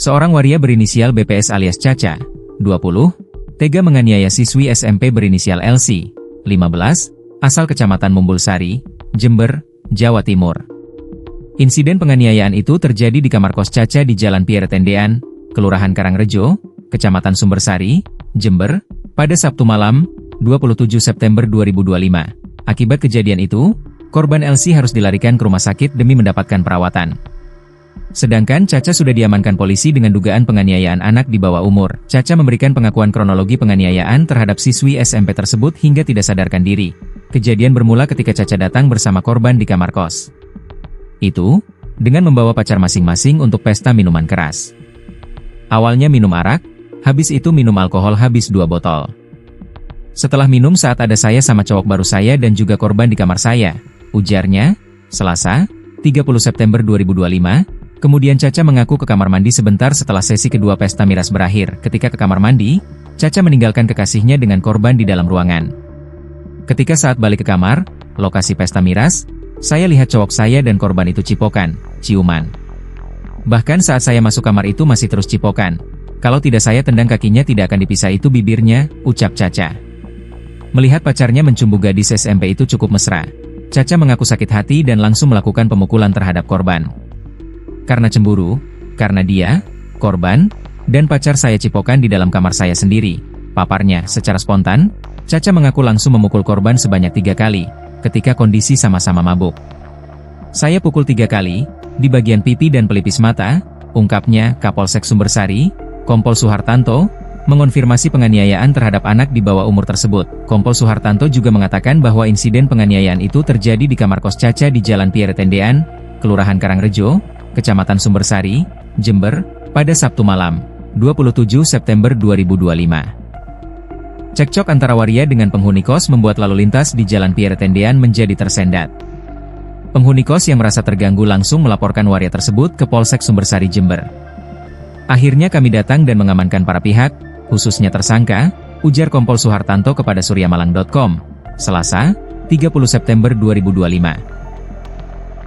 Seorang waria berinisial BPS alias Caca, 20, tega menganiaya siswi SMP berinisial LC, 15, asal Kecamatan Mumbulsari, Jember, Jawa Timur. Insiden penganiayaan itu terjadi di kamar kos Caca di Jalan Pierre Tendean, Kelurahan Karangrejo, Kecamatan Sumbersari, Jember, pada Sabtu malam, 27 September 2025. Akibat kejadian itu, korban LC harus dilarikan ke rumah sakit demi mendapatkan perawatan. Sedangkan Caca sudah diamankan polisi dengan dugaan penganiayaan anak di bawah umur. Caca memberikan pengakuan kronologi penganiayaan terhadap siswi SMP tersebut hingga tidak sadarkan diri. Kejadian bermula ketika Caca datang bersama korban di kamar kos. Itu, dengan membawa pacar masing-masing untuk pesta minuman keras. Awalnya minum arak, habis itu minum alkohol habis 2 botol. Setelah minum saat ada saya sama cowok baru saya dan juga korban di kamar saya, ujarnya, Selasa, 30 September 2025, kemudian Caca mengaku ke kamar mandi sebentar setelah sesi kedua pesta miras berakhir. Ketika ke kamar mandi, Caca meninggalkan kekasihnya dengan korban di dalam ruangan. Ketika saat balik ke kamar, lokasi pesta miras, saya lihat cowok saya dan korban itu cipokan, ciuman. Bahkan saat saya masuk kamar itu masih terus cipokan. Kalau tidak saya tendang kakinya tidak akan dipisah itu bibirnya, ucap Caca. Melihat pacarnya mencumbu gadis SMP itu cukup mesra. Caca mengaku sakit hati dan langsung melakukan pemukulan terhadap korban. Karena cemburu, karena dia, korban, dan pacar saya cipokan di dalam kamar saya sendiri, paparnya secara spontan, Caca mengaku langsung memukul korban sebanyak 3 kali, ketika kondisi sama-sama mabuk. Saya pukul 3 kali, di bagian pipi dan pelipis mata, ungkapnya Kapolsek Sumbersari, Kompol Suhartanto, mengonfirmasi penganiayaan terhadap anak di bawah umur tersebut. Kompol Suhartanto juga mengatakan bahwa insiden penganiayaan itu terjadi di kamar kos Caca di Jalan Pierre Tendean, Kelurahan Karangrejo, Kecamatan Sumbersari, Jember, pada Sabtu malam, 27 September 2025. Cekcok antara waria dengan penghuni kos membuat lalu lintas di Jalan Pierre Tendean menjadi tersendat. Penghuni kos yang merasa terganggu langsung melaporkan waria tersebut ke Polsek Sumbersari Jember. Akhirnya kami datang dan mengamankan para pihak, khususnya tersangka, ujar Kompol Suhartanto kepada suryamalang.com, Selasa, 30 September 2025.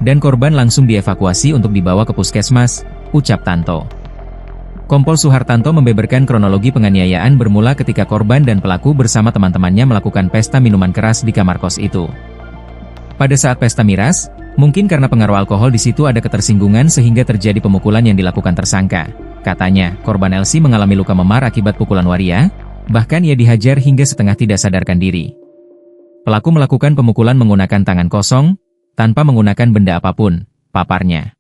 Dan korban langsung dievakuasi untuk dibawa ke puskesmas, ucap Tanto. Kompol Suhartanto membeberkan kronologi penganiayaan bermula ketika korban dan pelaku bersama teman-temannya melakukan pesta minuman keras di kamar kos itu. Pada saat pesta miras, mungkin karena pengaruh alkohol di situ ada ketersinggungan sehingga terjadi pemukulan yang dilakukan tersangka. Katanya, korban LC mengalami luka memar akibat pukulan waria, bahkan ia dihajar hingga setengah tidak sadarkan diri. Pelaku melakukan pemukulan menggunakan tangan kosong, tanpa menggunakan benda apapun, paparnya.